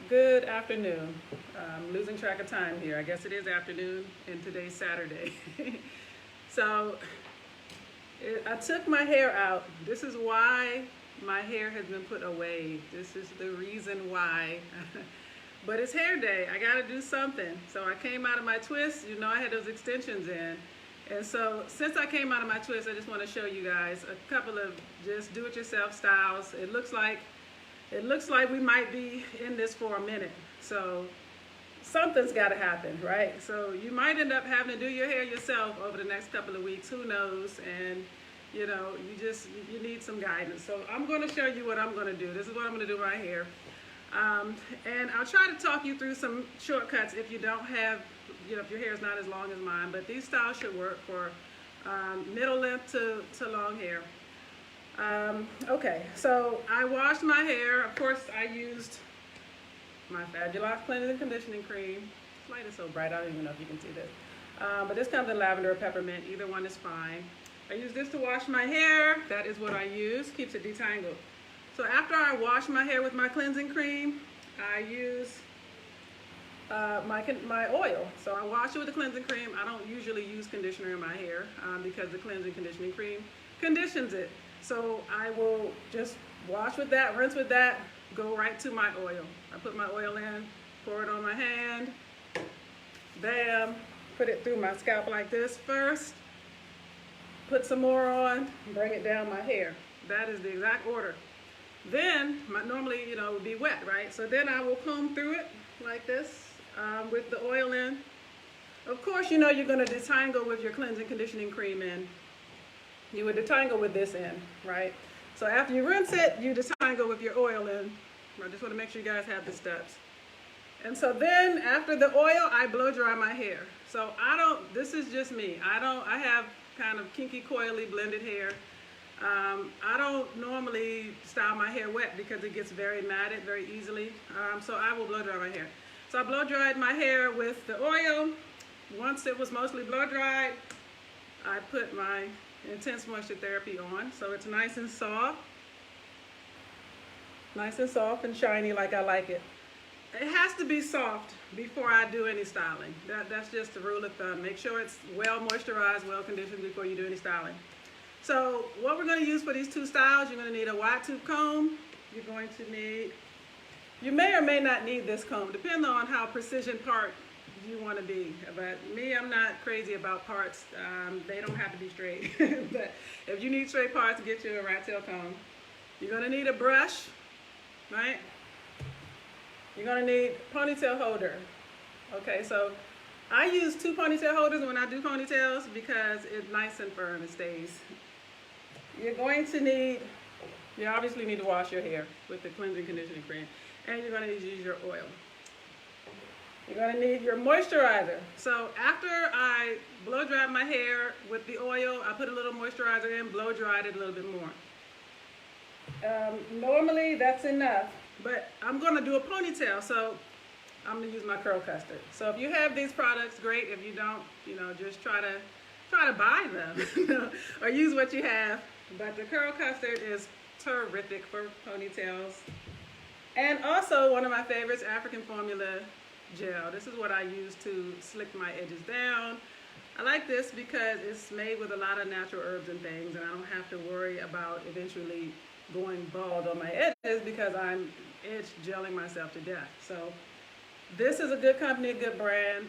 Good afternoon. I'm losing track of time here. I guess it is afternoon and today's Saturday. so I took my hair out. This is why my hair has been put away. This is the reason why. But it's hair day. I gotta do something. So I came out of my twist. You know, I had those extensions in. And so since I came out of my twist, I just want to show you guys a couple of just do-it-yourself styles. It looks like we might be in this for a minute. So something's got to happen, right? So you might end up having to do your hair yourself over the next couple of weeks. Who knows? And you know, you need some guidance. So I'm going to show you what I'm going to do. This is what I'm going to do right here. And I'll try to talk you through some shortcuts if you don't have, you know, if your hair is not as long as mine. But these styles should work for middle length to long hair. Okay, so I washed my hair. Of course, I used my Fabulocs cleansing and conditioning cream. This light is so bright, I don't even know if you can see this. But this comes in lavender or peppermint. Either one is fine. I use this to wash my hair. That is what I use. Keeps it detangled. So after I wash my hair with my cleansing cream, I use my oil. So I wash it with the cleansing cream. I don't usually use conditioner in my hair because the cleansing conditioning cream conditions it. So I will just wash with that, rinse with that, go right to my oil. I put my oil in, pour it on my hand, bam, put it through my scalp like this first, put some more on, bring it down my hair. That is the exact order. Then, normally, you know, it would be wet, right? So then I will comb through it like this with the oil in. Of course, you know you're going to detangle with your cleansing conditioning cream in. You would detangle with this in, right? So after you rinse it, you detangle with your oil in. I just want to make sure you guys have the steps. And so then after the oil, I blow dry my hair. So this is just me. I have kind of kinky, coily, blended hair. I don't normally style my hair wet because it gets very matted very easily. So I will blow dry my hair. So I blow dried my hair with the oil. Once it was mostly blow dried, I put my Intense Moisture Therapy on. So it's nice and soft and shiny like I like it. It has to be soft before I do any styling. That's just the rule of thumb. Make sure it's well moisturized, well conditioned before you do any styling. So what we're going to use for these two styles, you're going to need a wide tooth comb. You may or may not need this comb, depending on how precision part you want to be. But me, I'm not crazy about parts. They don't have to be straight. But if you need straight parts, get you a rat tail comb. You're going to need a brush, right? You're going to need a ponytail holder. Okay, so I use 2 ponytail holders when I do ponytails because it's nice and firm, it stays. You obviously need to wash your hair with the cleansing conditioning cream, and you're going to use your oil. You're going to need your moisturizer. So after I blow dried my hair with the oil, I put a little moisturizer in, blow dried it a little bit more. Normally that's enough, but I'm going to do a ponytail, so I'm going to use my curl custard. So if you have these products, great. If you don't, you know, just try to buy them or use what you have. But the curl custard is terrific for ponytails. And also one of my favorites, African Formula gel. This is what I use to slick my edges down. I like this because it's made with a lot of natural herbs and things, and I don't have to worry about eventually going bald on my edges because I'm edge gelling myself to death. So this is a good company, a good brand.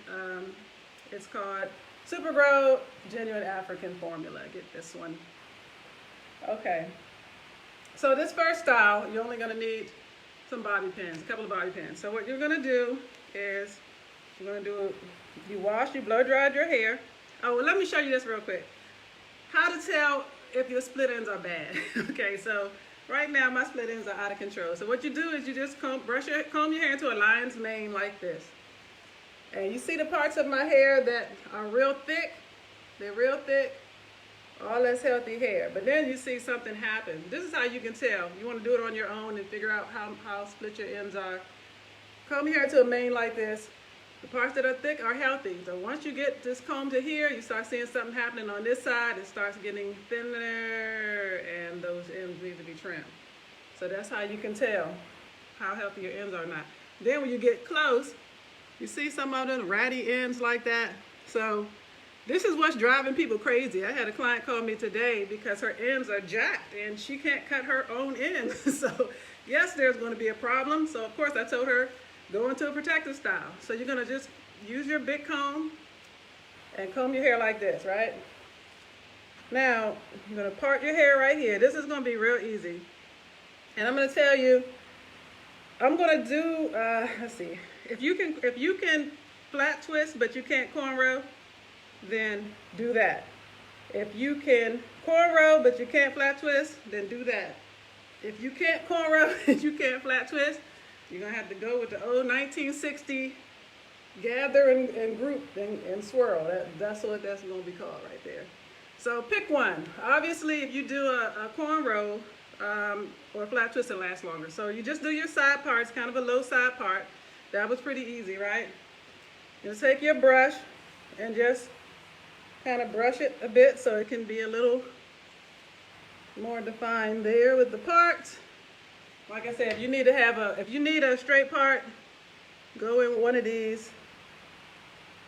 It's called Supergrow Genuine African Formula. Get this one. Okay. So this first style, you're only going to need some bobby pins, a couple of bobby pins. So what you're going to do is you blow dried your hair. Oh, well, let me show you this real quick. How to tell if your split ends are bad. Okay, so right now my split ends are out of control. So what you do is you just comb your hair into a lion's mane like this. And you see the parts of my hair that are real thick? They're real thick. All that's healthy hair. But then you see something happen. This is how you can tell. You want to do it on your own and figure out how split your ends are. Comb your hair to a mane like this. The parts that are thick are healthy. So once you get this comb to here, you start seeing something happening on this side. It starts getting thinner and those ends need to be trimmed. So that's how you can tell how healthy your ends are or not. Then when you get close, you see some of them ratty ends like that. So this is what's driving people crazy. I had a client call me today because her ends are jacked and she can't cut her own ends. So yes, there's going to be a problem. So of course I told her, go into a protective style. So you're going to just use your big comb and comb your hair like this, right? Now, you're going to part your hair right here. This is going to be real easy. And I'm going to tell you, I'm going to do, let's see, if you can flat twist but you can't cornrow, then do that. If you can cornrow but you can't flat twist, then do that. If you can't cornrow and you can't flat twist, you're going to have to go with the old 1960 gather and group and swirl. That's what that's going to be called right there. So pick one. Obviously, if you do a cornrow or a flat twist, it lasts longer. So you just do your side parts, kind of a low side part. That was pretty easy, right? You take your brush and just kind of brush it a bit so it can be a little more defined there with the parts. Like I said, if you need a straight part, go in with one of these.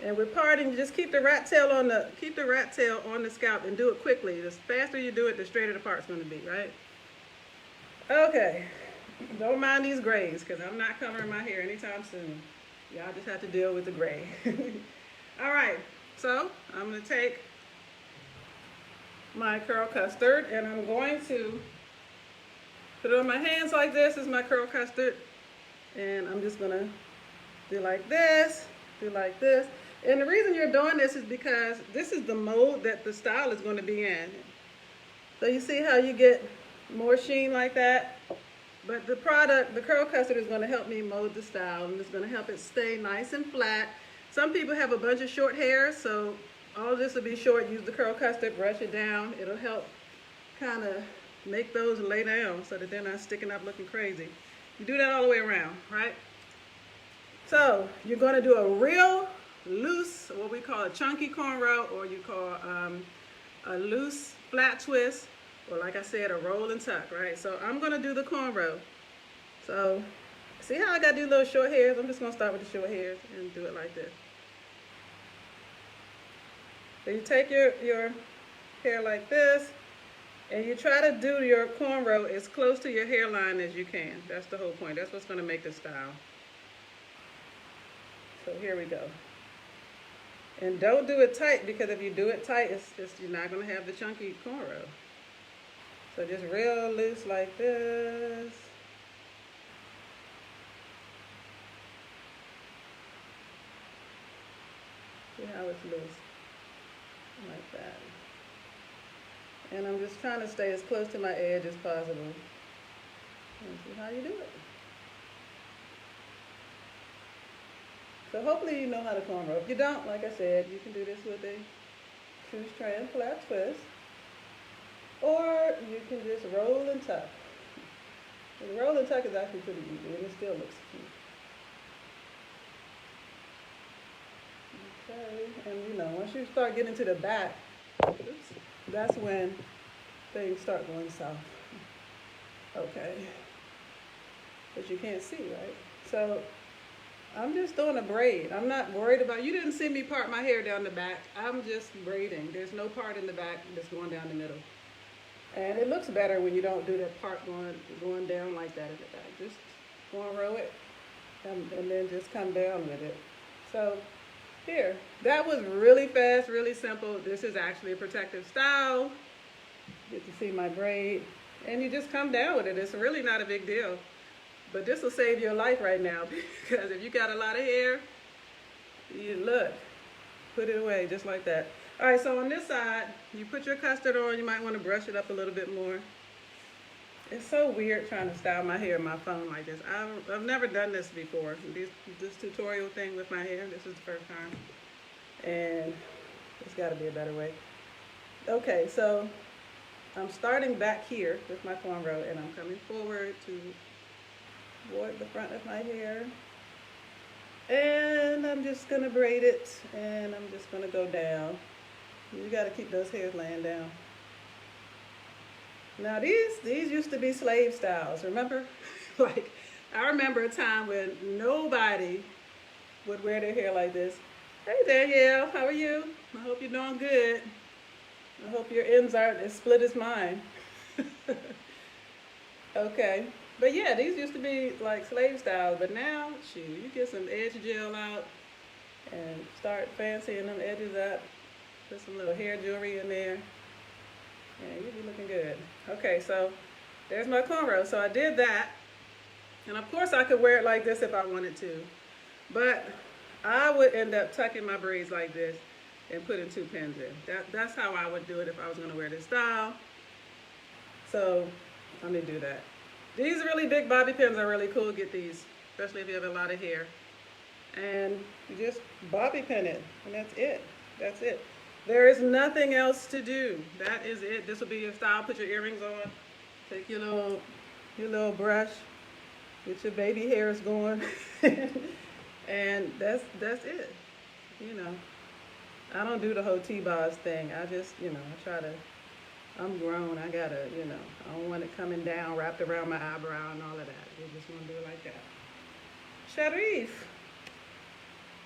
And with parting, just keep the rat tail on the scalp and do it quickly. The faster you do it, the straighter the part's going to be, right? Okay. Don't mind these grays because I'm not coloring my hair anytime soon. Y'all just have to deal with the gray. All right. So I'm going to take my curl custard and I'm going to put it on my hands like this. This is my curl custard. And I'm just going to do like this, do like this. And the reason you're doing this is because this is the mold that the style is going to be in. So you see how you get more sheen like that? But the product, the curl custard, is going to help me mold the style and it's going to help it stay nice and flat. Some people have a bunch of short hair, so all this will be short. Use the curl custard, brush it down. It'll help kind of make those lay down so that they're not sticking up looking crazy. You do that all the way around, right? So you're going to do a real loose, what we call a chunky cornrow, or you call a loose flat twist, or like I said, a roll and tuck, right? So I'm going to do the cornrow. So see how I got these little short hairs? I'm just going to start with the short hairs and do it like this. So you take your hair like this, and you try to do your cornrow as close to your hairline as you can. That's the whole point. That's what's going to make the style. So here we go. And don't do it tight, because if you do it tight, you're not going to have the chunky cornrow. So just real loose like this. See how it's loose? Like that. And I'm just trying to stay as close to my edge as possible. And see how you do it. So hopefully you know how to cornrow. If you don't, like I said, you can do this with a two strand flat twist. Or you can just roll and tuck. And the roll and tuck is actually pretty easy and it still looks cute. Okay, and you know, once you start getting to the back, that's when things start going south. Okay. But you can't see, right? So I'm just doing a braid. I'm not worried about, you didn't see me part my hair down the back. I'm just braiding. There's no part in the back that's going down the middle. And it looks better when you don't do that part going down like that in the back. Just cornrow it and then just come down with it. So here, that was really fast, really simple. This is actually a protective style. You get to see my braid. And you just come down with it. It's really not a big deal. But this will save your life right now, because if you got a lot of hair, you look, put it away just like that. All right, so on this side, you put your custard on. You might want to brush it up a little bit more. It's so weird trying to style my hair on my phone like this. I've never done this before. This tutorial thing with my hair, this is the first time. And there's got to be a better way. Okay, so I'm starting back here with my cornrow, and I'm coming forward toward the front of my hair. And I'm just going to braid it, and I'm just going to go down. You got to keep those hairs laying down. Now these used to be slave styles, remember? Like I remember a time when nobody would wear their hair like this. Hey Danielle, how are you? I hope you're doing good. I hope your ends aren't as split as mine. Okay. But yeah, these used to be like slave styles, but now, shoot, you get some edge gel out and start fancying them edges up. Put some little hair jewelry in there. And you'll be looking good. Okay, so there's my cornrow. So I did that. And of course I could wear it like this if I wanted to. But I would end up tucking my braids like this and putting 2 pins in. That's how I would do it if I was going to wear this style. So let me do that. These really big bobby pins are really cool. Get these, especially if you have a lot of hair. And you just bobby pin it, and that's it. That's it. There is nothing else to do. That is it. This will be your style. Put your earrings on. Take your little brush. Get your baby hairs going. And that's it. You know, I don't do the whole T-boss thing. I just, I try to, I'm grown. I gotta, I don't want it coming down, wrapped around my eyebrow and all of that. You just want to do it like that. Sharif,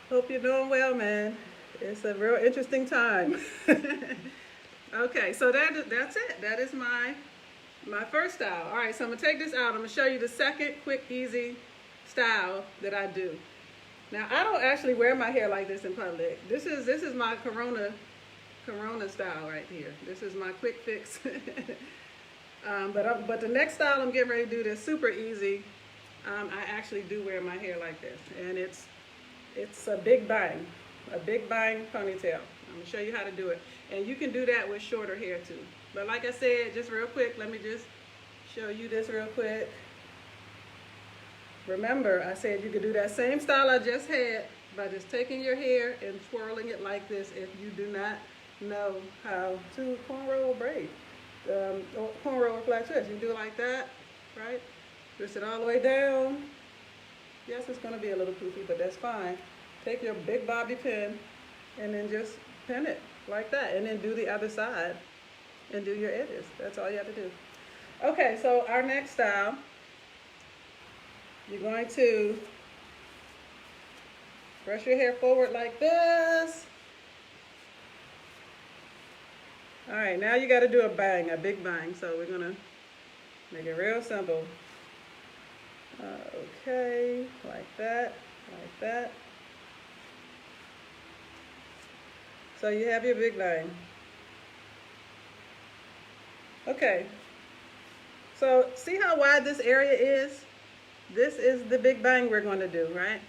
hope you're doing well, man. It's a real interesting time. Okay, so that's it. That is my first style. All right, so I'm gonna take this out. I'm gonna show you the second quick, easy style that I do. Now, I don't actually wear my hair like this in public. This is my Corona style right here. This is my quick fix. But the next style I'm getting ready to do that's super easy. I actually do wear my hair like this, and it's a big bang ponytail. I'm gonna show you how to do it, and you can do that with shorter hair too. But like I said, just real quick, let me just show you this real quick. Remember, I said you could do that same style I just had by just taking your hair and twirling it like this if you do not know how to cornrow or braid. Or cornrow or flat twist. You do it like that, right? Twist it all the way down. Yes, it's going to be a little poofy, but that's fine. Take your big bobby pin and then just pin it like that. And then do the other side and do your edges. That's all you have to do. Okay, so our next style, you're going to brush your hair forward like this. All right, now you got to do a bang, a big bang. So we're going to make it real simple. Okay, like that, like that. So you have your big bang. Okay, so see how wide this area is? This is the big bang we're going to do, right?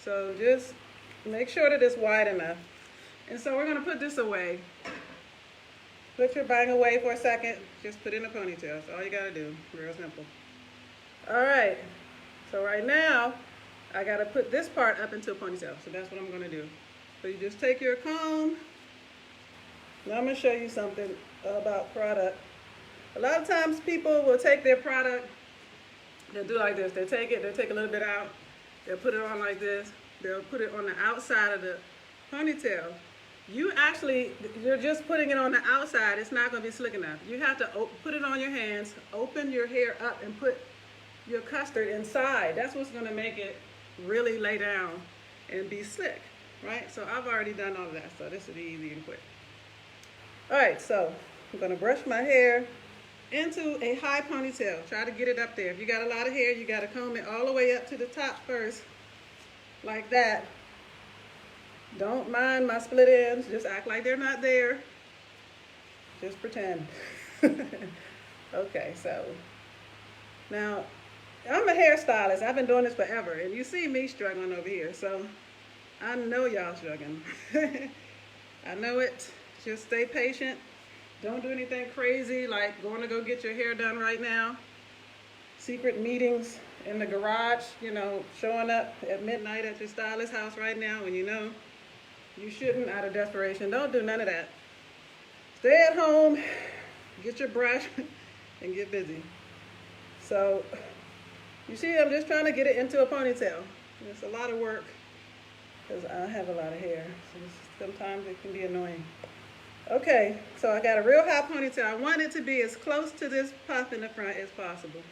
So just make sure that it's wide enough. And so we're going to put this away. Put your bang away for a second. Just put in a ponytail. That's all you got to do. Real simple. All right. So right now, I got to put this part up into a ponytail. So that's what I'm going to do. So you just take your comb. Now I'm going to show you something about product. A lot of times people will take their product, they'll do like this. They'll take a little bit out. They'll put it on like this. They'll put it on the outside of the ponytail. You're just putting it on the outside. It's not going to be slick enough. You have to put it on your hands, open your hair up, and put your custard inside. That's what's going to make it really lay down and be slick, right? So I've already done all of that, so this will be easy and quick. All right, so I'm going to brush my hair into a high ponytail. Try to get it up there. If you got a lot of hair, you got to comb it all the way up to the top first, like that. Don't mind my split ends. Just act like they're not there. Just pretend. Okay, so now I'm a hairstylist. I've been doing this forever, and you see me struggling over here, so I know y'all struggling. I know it. Just stay patient. Don't do anything crazy like going to go get your hair done right now. Secret meetings in the garage, showing up at midnight at your stylist's house right now when you know you shouldn't out of desperation. Don't do none of that. Stay at home, get your brush, and get busy. So, you see, I'm just trying to get it into a ponytail. It's a lot of work because I have a lot of hair. So sometimes it can be annoying. Okay, so I got a real high ponytail. I want it to be as close to this puff in the front as possible.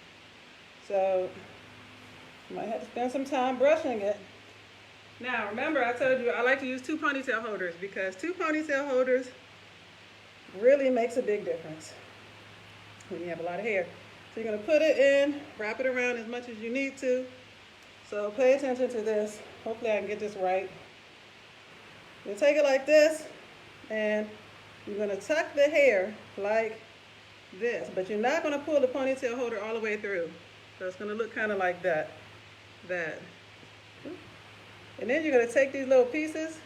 So Might have to spend some time brushing it. Now, remember I told you I like to use 2 ponytail holders because 2 ponytail holders really makes a big difference when you have a lot of hair. So you're going to put it in, wrap it around as much as you need to. So pay attention to this. Hopefully I can get this right. You'll take it like this, and you're going to tuck the hair like this, but you're not going to pull the ponytail holder all the way through. So it's going to look kind of like that. And then you're going to take these little pieces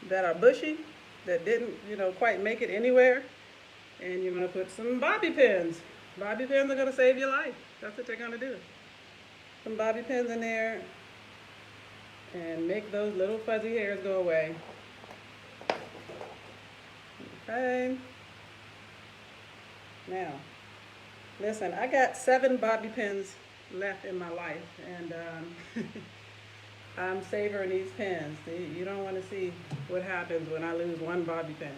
that are bushy, that didn't, quite make it anywhere, and you're going to put some bobby pins. Bobby pins are going to save your life. That's what they're going to do. Some bobby pins in there and make those little fuzzy hairs go away. Okay. Now, listen, I got 7 bobby pins left in my life, and I'm savoring these pins. You don't want to see what happens when I lose 1 bobby pin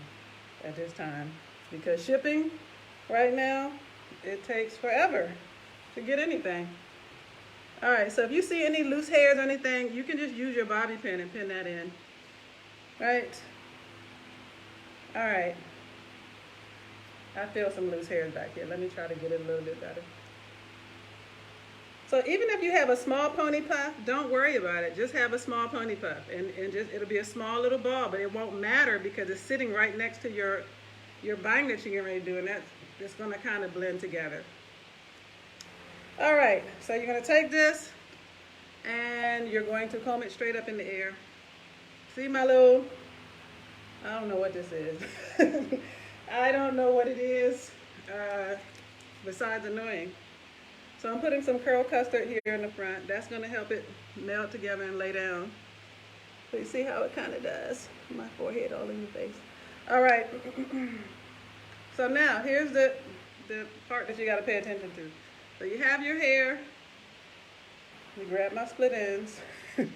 at this time, because shipping right now, it takes forever to get anything. All right, so if you see any loose hairs or anything, you can just use your bobby pin and pin that in. Right? All right. I feel some loose hairs back here. Let me try to get it a little bit better. So even if you have a small pony puff, don't worry about it. Just have a small pony puff, and just it'll be a small little ball, but it won't matter because it's sitting right next to your bang that you're getting ready to do, and it's going to kind of blend together. All right, so you're going to take this and you're going to comb it straight up in the air. See my little, I don't know what this is. I don't know what it is besides annoying. So I'm putting some curl custard here in the front. That's going to help it melt together and lay down. So you see how it kind of does. My forehead all in your face. All right. So now here's the part that you got to pay attention to. So you have your hair. You grab my split ends. And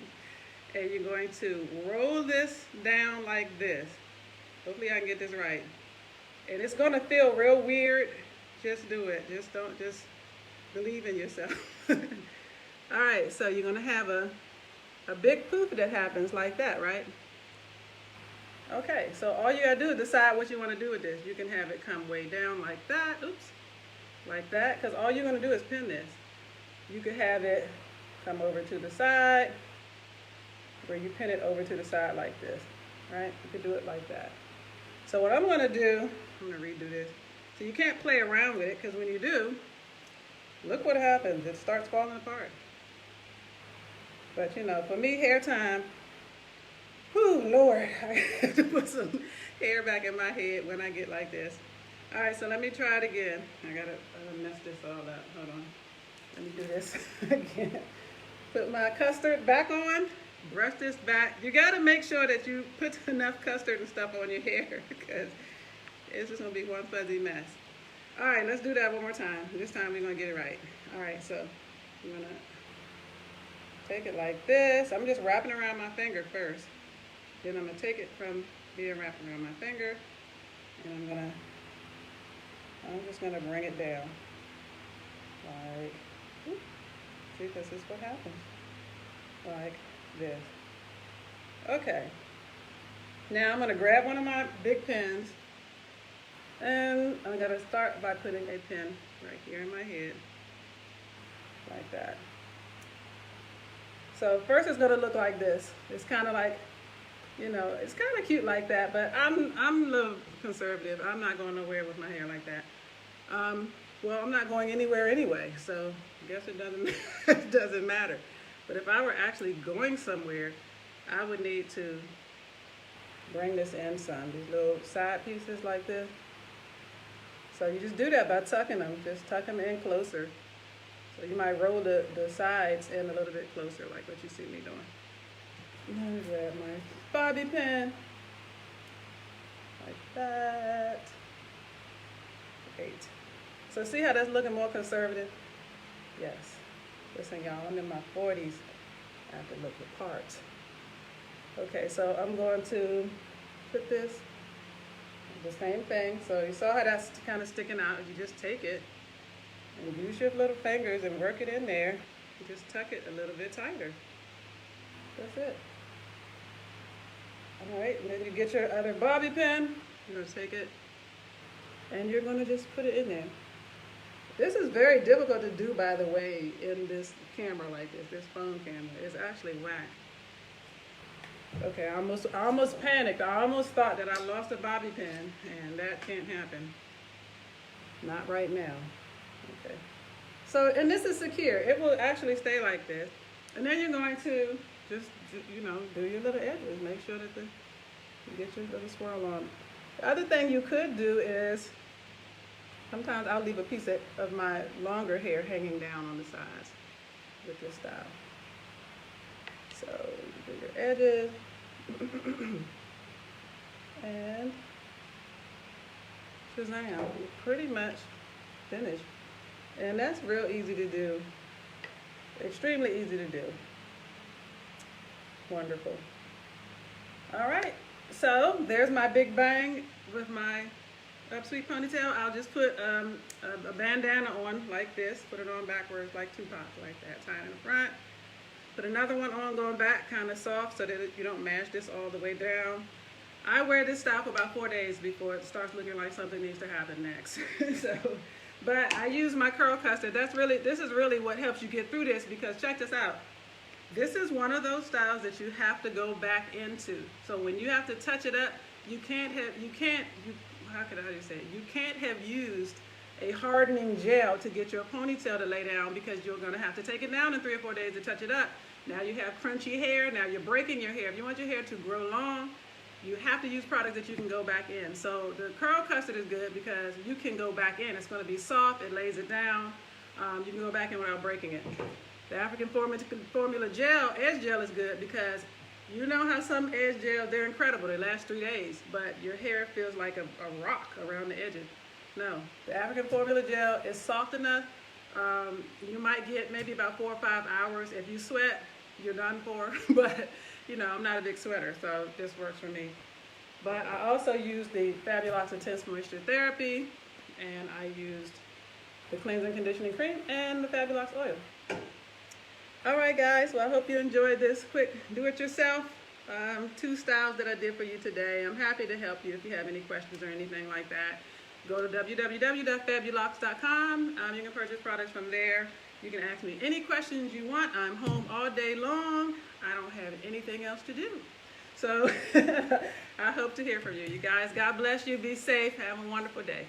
you're going to roll this down like this. Hopefully I can get this right. And it's going to feel real weird. Just do it. Just believe in yourself. All right, so you're going to have a big poof that happens like that, right? Okay, so all you got to do is decide what you want to do with this. You can have it come way down like that. Oops. Like that, because all you're going to do is pin this. You could have it come over to the side, where you pin it over to the side like this, right? You could do it like that. So what I'm going to do, I'm going to redo this. So you can't play around with it, because when you do, look what happens. It starts falling apart. But for me, hair time, whew, Lord, I have to put some hair back in my head when I get like this. All right, so let me try it again. I gotta mess this all up. Hold on. Let me do this again. Put my custard back on. Brush this back. You gotta make sure that you put enough custard and stuff on your hair because it's just gonna be one fuzzy mess. All right, let's do that one more time. This time we're gonna get it right. All right, so I'm gonna take it like this. I'm just wrapping around my finger first. Then I'm gonna take it from being wrapped around my finger, and I'm just going to bring it down, like, see, this is what happens, like this. Okay, now I'm going to grab one of my big pins, and I'm going to start by putting a pin right here in my head, like that. So first it's going to look like this. It's kind of like, it's kind of cute like that, but I'm a little conservative. I'm not going nowhere with my hair like that. Well, I'm not going anywhere anyway, so I guess it doesn't matter. But if I were actually going somewhere, I would need to bring this in some, these little side pieces like this. So you just do that by tucking them. Just tuck them in closer. So you might roll the sides in a little bit closer, like what you see me doing. Let me grab my bobby pin, like that. Great. So see how that's looking more conservative? Yes. Listen, y'all, I'm in my 40s. I have to look the part. Okay, so I'm going to put this, the same thing. So you saw how that's kind of sticking out. You just take it and use your little fingers and work it in there. just tuck it a little bit tighter. That's it. All right, and then you get your other bobby pin. You're gonna take it and you're gonna just put it in there. This is very difficult to do, by the way, in this camera like this phone camera. It's actually whack. Okay, I almost panicked. I almost thought that I lost a bobby pin, and that can't happen. Not right now. Okay. So, and this is secure. It will actually stay like this. And then you're going to just, you know, do your little edges. Make sure that you get your little swirl on. The other thing you could do is, sometimes I'll leave a piece of my longer hair hanging down on the sides with this style. So you do your edges and shazam, you're pretty much finished. And that's real easy to do, extremely easy to do. Wonderful. All right, so there's my big bang with my upsweep ponytail. I'll just put a bandana on like this, put it on backwards like Tupac, like that, tie it in the front. Put another one on going back, kind of soft, so that you don't mash this all the way down. I wear this style for about 4 days before it starts looking like something needs to happen next. But I use my curl custard. This is really what helps you get through this, because check this out. This is one of those styles that you have to go back into. So when you have to touch it up, you can't have used a hardening gel to get your ponytail to lay down, because you're going to have to take it down in 3 or 4 days to touch it up. Now you have crunchy hair. Now you're breaking your hair. If you want your hair to grow long, you have to use products that you can go back in. So the curl custard is good because you can go back in. It's going to be soft. It lays it down. You can go back in without breaking it. The African Formula gel, edge gel, is good because you know how some edge gels, they're incredible. They last 3 days, but your hair feels like a rock around the edges. No, the African Formula gel is soft enough. You might get maybe about 4 or 5 hours. If you sweat, you're done for. But, you know, I'm not a big sweater, so this works for me. But I also used the Fabulocs Intense Moisture Therapy, and I used the Cleansing Conditioning Cream and the Fabulocs Oil. All right, guys, well, I hope you enjoyed this quick do-it-yourself 2 styles that I did for you today. I'm happy to help you if you have any questions or anything like that. Go to www.fabulocs.com. You can purchase products from there. You can ask me any questions you want. I'm home all day long. I don't have anything else to do. So I hope to hear from you. You guys, God bless you. Be safe. Have a wonderful day.